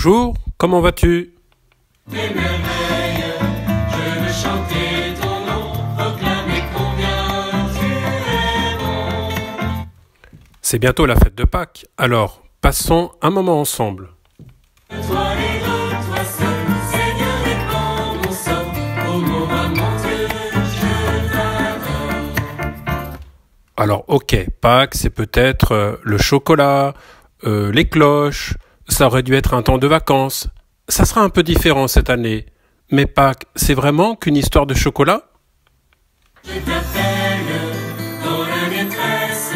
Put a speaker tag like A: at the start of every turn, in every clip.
A: Bonjour, comment vas-tu?
B: Des merveilles, je veux chanter ton nom, proclamer combien tu es bon.
A: C'est bientôt la fête de Pâques, alors passons un moment ensemble.
B: Toi et toi seul, Seigneur réponds mon sort, ô mon roi, mon Dieu, je t'adore.
A: Alors ok, Pâques c'est peut-être le chocolat, les cloches, ça aurait dû être un temps de vacances. Ça sera un peu différent cette année. Mais Pâques, c'est vraiment qu'une histoire de chocolat?
B: Je t'appelle dans la détresse,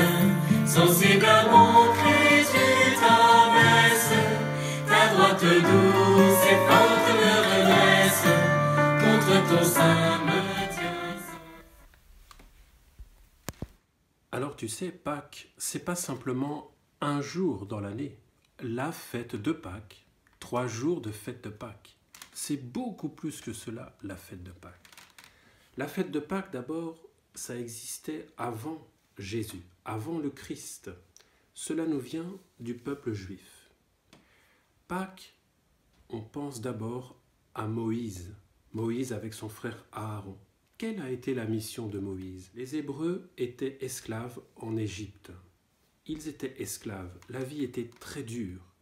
B: sensible à mon cri, tu t'abaisses. Ta droite douce et forte me redresse, contre ton sein me tiens.
A: Alors tu sais, Pâques, c'est pas simplement un jour dans l'année. La fête de Pâques, 3 jours de fête de Pâques. C'est beaucoup plus que cela, la fête de Pâques. La fête de Pâques, d'abord, ça existait avant Jésus, avant le Christ. Cela nous vient du peuple juif. Pâques, on pense d'abord à Moïse. Moïse avec son frère Aaron. Quelle a été la mission de Moïse? Les Hébreux étaient esclaves en Égypte. Ils étaient esclaves, la vie était très dure.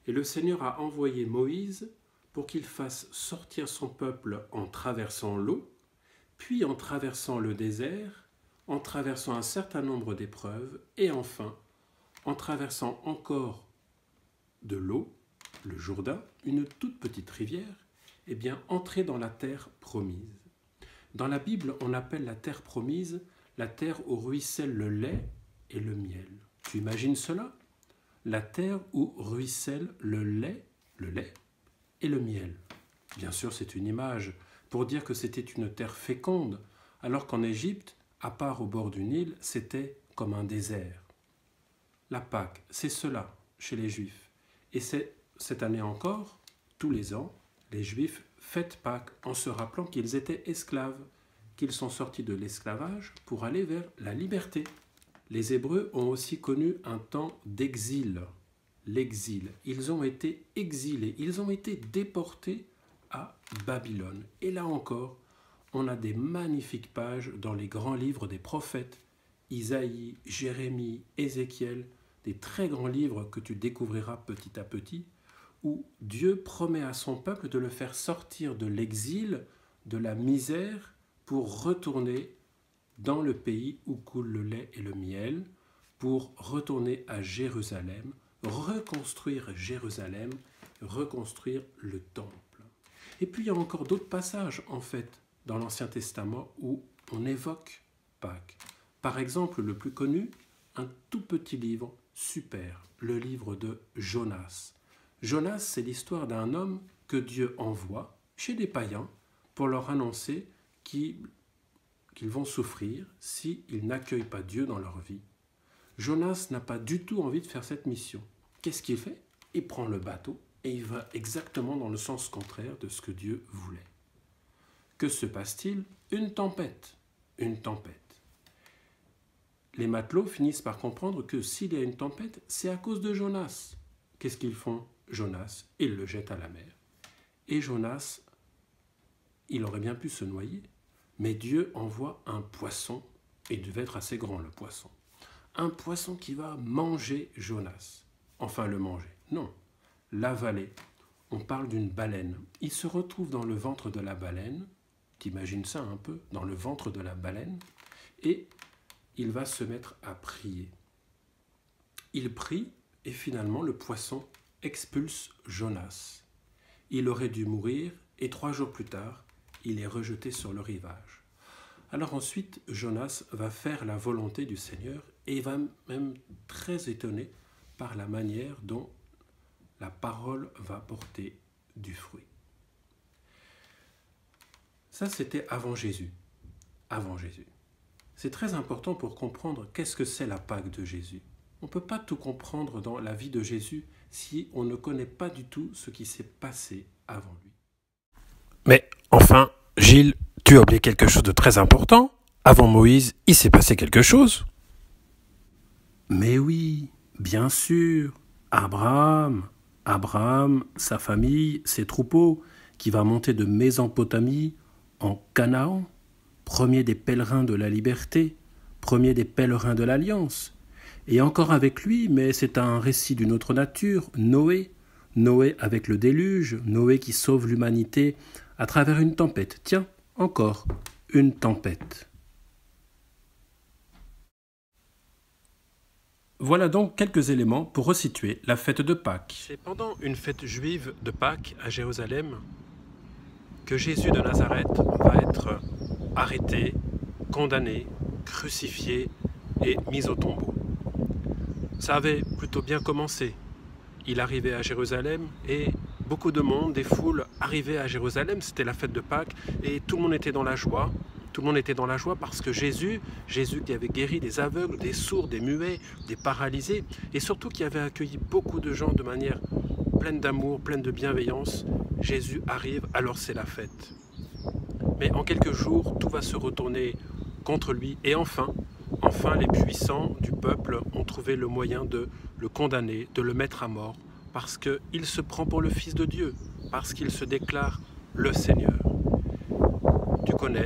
A: Et le Seigneur a envoyé Moïse pour qu'il fasse sortir son peuple en traversant l'eau, puis en traversant le désert, en traversant un certain nombre d'épreuves, et enfin en traversant encore de l'eau, le Jourdain, une toute petite rivière, et bien entrer dans la terre promise. Dans la Bible, on appelle la terre promise la terre où ruisselle le lait et le miel. Tu imagines cela? La terre où ruisselle le lait et le miel. Bien sûr, c'est une image pour dire que c'était une terre féconde, alors qu'en Égypte, à part au bord du Nil, c'était comme un désert. La Pâque, c'est cela chez les Juifs. Et c'est cette année encore, tous les ans, les Juifs fêtent Pâques en se rappelant qu'ils étaient esclaves, qu'ils sont sortis de l'esclavage pour aller vers la liberté. Les Hébreux ont aussi connu un temps d'exil, l'exil. Ils ont été exilés, ils ont été déportés à Babylone. Et là encore, on a des magnifiques pages dans les grands livres des prophètes, Isaïe, Jérémie, Ézéchiel, des très grands livres que tu découvriras petit à petit, où Dieu promet à son peuple de le faire sortir de l'exil, de la misère, pour retourner dans le pays où coule le lait et le miel, pour retourner à Jérusalem, reconstruire Jérusalem, reconstruire le temple. Et puis il y a encore d'autres passages, en fait, dans l'Ancien Testament où on évoque Pâques. Par exemple, le plus connu, un tout petit livre, super, le livre de Jonas. Jonas, c'est l'histoire d'un homme que Dieu envoie chez des païens pour leur annoncer qu'ils vont souffrir s'ils n'accueillent pas Dieu dans leur vie. Jonas n'a pas du tout envie de faire cette mission. Qu'est-ce qu'il fait? Il prend le bateau et il va exactement dans le sens contraire de ce que Dieu voulait. Que se passe-t-il? Une tempête. Une tempête. Les matelots finissent par comprendre que s'il y a une tempête, c'est à cause de Jonas. Qu'est-ce qu'ils font? Jonas, ils le jettent à la mer. Et Jonas, il aurait bien pu se noyer. Mais Dieu envoie un poisson, et il devait être assez grand le poisson. Un poisson qui va manger Jonas. Enfin le manger, non, l'avaler. On parle d'une baleine. Il se retrouve dans le ventre de la baleine, t'imagines ça un peu, dans le ventre de la baleine, et il va se mettre à prier. Il prie, et finalement le poisson expulse Jonas. Il aurait dû mourir, et 3 jours plus tard, il est rejeté sur le rivage. Alors ensuite, Jonas va faire la volonté du Seigneur et il va même très étonné par la manière dont la parole va porter du fruit. Ça, c'était avant Jésus. Avant Jésus. C'est très important pour comprendre qu'est-ce que c'est la Pâque de Jésus. On ne peut pas tout comprendre dans la vie de Jésus si on ne connaît pas du tout ce qui s'est passé avant lui. Mais enfin, Gilles, tu as oublié quelque chose de très important. Avant Moïse, il s'est passé quelque chose. Mais oui, bien sûr, Abraham. Abraham, sa famille, ses troupeaux, qui va monter de Mésopotamie en Canaan, premier des pèlerins de la liberté, premier des pèlerins de l'Alliance. Et encore avec lui, mais c'est un récit d'une autre nature, Noé. Noé avec le déluge, Noé qui sauve l'humanité à travers une tempête. Tiens, encore une tempête. Voilà donc quelques éléments pour resituer la fête de Pâques. C'est pendant une fête juive de Pâques à Jérusalem que Jésus de Nazareth va être arrêté, condamné, crucifié et mis au tombeau. Ça avait plutôt bien commencé. Il arrivait à Jérusalem et beaucoup de monde, des foules arrivaient à Jérusalem, c'était la fête de Pâques et tout le monde était dans la joie. Tout le monde était dans la joie parce que Jésus qui avait guéri des aveugles, des sourds, des muets, des paralysés et surtout qui avait accueilli beaucoup de gens de manière pleine d'amour, pleine de bienveillance, Jésus arrive, alors c'est la fête. Mais en quelques jours, tout va se retourner contre lui et enfin les puissants du peuple ont trouvé le moyen de le condamner, de le mettre à mort parce qu'il se prend pour le Fils de Dieu, parce qu'il se déclare le Seigneur.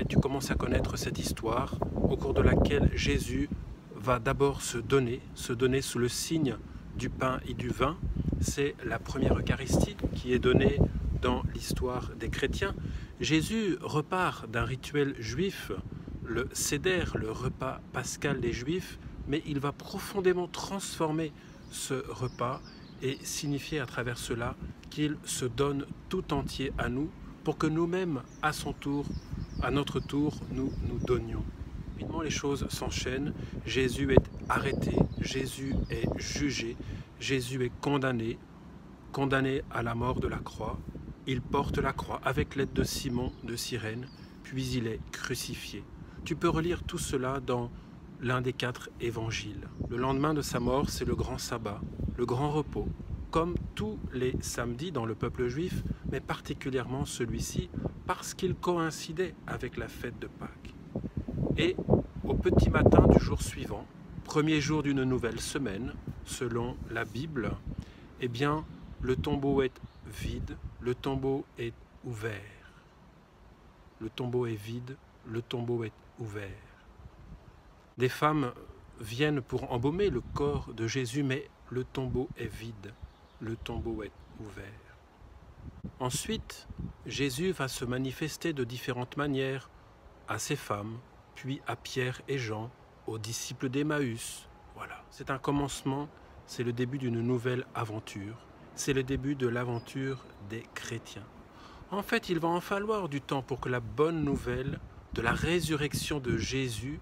A: Tu commences à connaître cette histoire au cours de laquelle Jésus va d'abord se donner sous le signe du pain et du vin. C'est la première Eucharistie qui est donnée dans l'histoire des chrétiens. Jésus repart d'un rituel juif, le Seder, le repas pascal des Juifs, mais il va profondément transformer ce repas et signifier à travers cela qu'il se donne tout entier à nous pour que nous-mêmes, à notre tour, nous nous donnions. Rapidement, les choses s'enchaînent. Jésus est arrêté, Jésus est jugé, Jésus est condamné à la mort de la croix. Il porte la croix avec l'aide de Simon de Cyrène, puis il est crucifié. Tu peux relire tout cela dans l'un des 4 évangiles. Le lendemain de sa mort, c'est le grand sabbat, le grand repos, comme tous les samedis dans le peuple juif, mais particulièrement celui-ci, parce qu'il coïncidait avec la fête de Pâques. Et au petit matin du jour suivant, premier jour d'une nouvelle semaine, selon la Bible, eh bien, le tombeau est vide, le tombeau est ouvert. Le tombeau est vide, le tombeau est ouvert. Des femmes viennent pour embaumer le corps de Jésus, mais le tombeau est vide, le tombeau est ouvert. Ensuite, Jésus va se manifester de différentes manières à ces femmes, puis à Pierre et Jean, aux disciples d'Emmaüs. Voilà, c'est un commencement, c'est le début d'une nouvelle aventure, c'est le début de l'aventure des chrétiens. En fait, il va en falloir du temps pour que la bonne nouvelle de la résurrection de Jésus,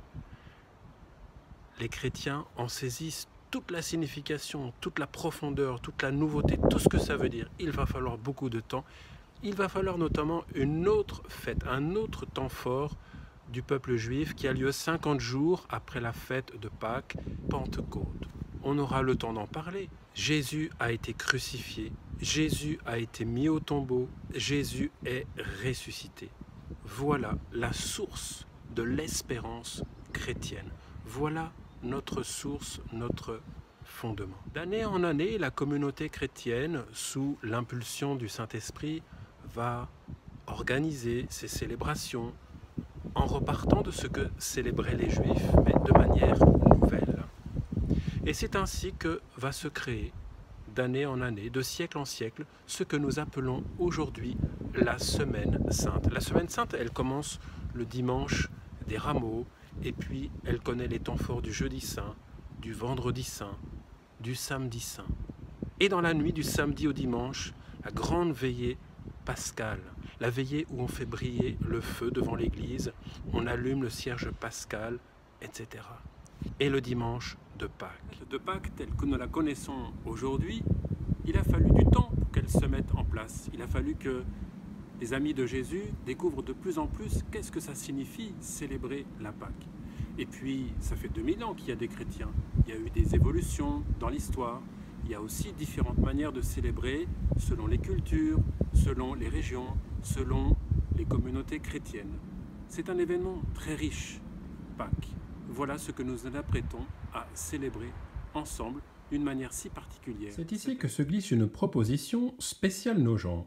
A: les chrétiens en saisissent toute la signification, toute la profondeur, toute la nouveauté, tout ce que ça veut dire. Il va falloir beaucoup de temps. Il va falloir notamment une autre fête, un autre temps fort du peuple juif qui a lieu 50 jours après la fête de Pâques, Pentecôte. On aura le temps d'en parler. Jésus a été crucifié, Jésus a été mis au tombeau, Jésus est ressuscité. Voilà la source de l'espérance chrétienne. Voilà notre source, notre fondement. D'année en année, la communauté chrétienne, sous l'impulsion du Saint-Esprit, va organiser ses célébrations en repartant de ce que célébraient les Juifs, mais de manière nouvelle. Et c'est ainsi que va se créer, d'année en année, de siècle en siècle, ce que nous appelons aujourd'hui la Semaine Sainte. La Semaine Sainte, elle commence le dimanche des Rameaux, et puis elle connaît les temps forts du Jeudi Saint, du Vendredi Saint, du Samedi Saint. Et dans la nuit du samedi au dimanche, la grande veillée pascale, la veillée où on fait briller le feu devant l'église, on allume le cierge pascal, etc. Et le dimanche de Pâques. De Pâques, telle que nous la connaissons aujourd'hui, il a fallu du temps pour qu'elle se mette en place. Il a fallu que les amis de Jésus découvrent de plus en plus qu'est-ce que ça signifie célébrer la Pâque. Et puis, ça fait 2000 ans qu'il y a des chrétiens. Il y a eu des évolutions dans l'histoire. Il y a aussi différentes manières de célébrer selon les cultures, selon les régions, selon les communautés chrétiennes. C'est un événement très riche, Pâques. Voilà ce que nous nous apprêtons à célébrer ensemble d'une manière si particulière.
C: C'est ici que se glisse une proposition spéciale Nogent.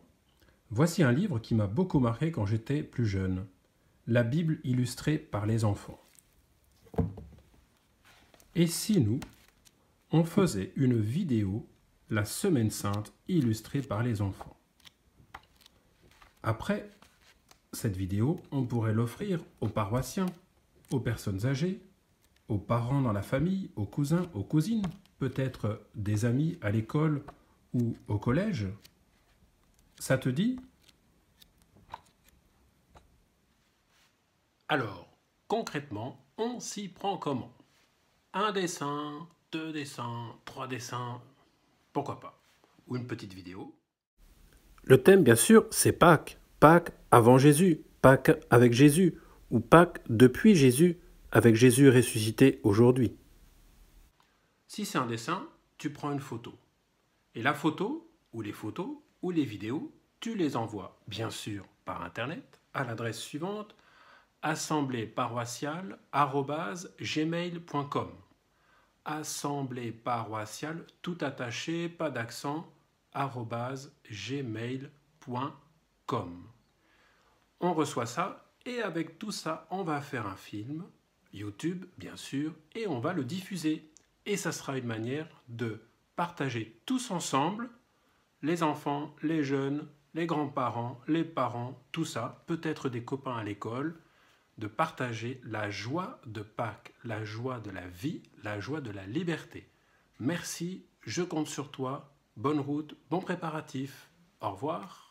C: Voici un livre qui m'a beaucoup marqué quand j'étais plus jeune. La Bible illustrée par les enfants. Et si nous, on faisait une vidéo, la Semaine Sainte, illustrée par les enfants? Après, cette vidéo, on pourrait l'offrir aux paroissiens, aux personnes âgées, aux parents dans la famille, aux cousins, aux cousines, peut-être des amis à l'école ou au collège. Ça te dit?
A: Alors, concrètement, on s'y prend comment? Un dessin, 2 dessins, 3 dessins, pourquoi pas? Ou une petite vidéo. Le thème, bien sûr, c'est Pâques. Pâques avant Jésus, Pâques avec Jésus, ou Pâques depuis Jésus, avec Jésus ressuscité aujourd'hui. Si c'est un dessin, tu prends une photo. Et la photo, ou les photos, ou les vidéos, tu les envoies, bien sûr, par Internet, à l'adresse suivante, assembléeparoissiale@gmail.com. Assembléeparoissiale, tout attaché, pas d'accent, @gmail.com. On reçoit ça, et avec tout ça, on va faire un film, YouTube, bien sûr, et on va le diffuser. Et ça sera une manière de partager tous ensemble, les enfants, les jeunes, les grands-parents, les parents, tout ça, peut-être des copains à l'école, de partager la joie de Pâques, la joie de la vie, la joie de la liberté. Merci, je compte sur toi. Bonne route, bon préparatif. Au revoir.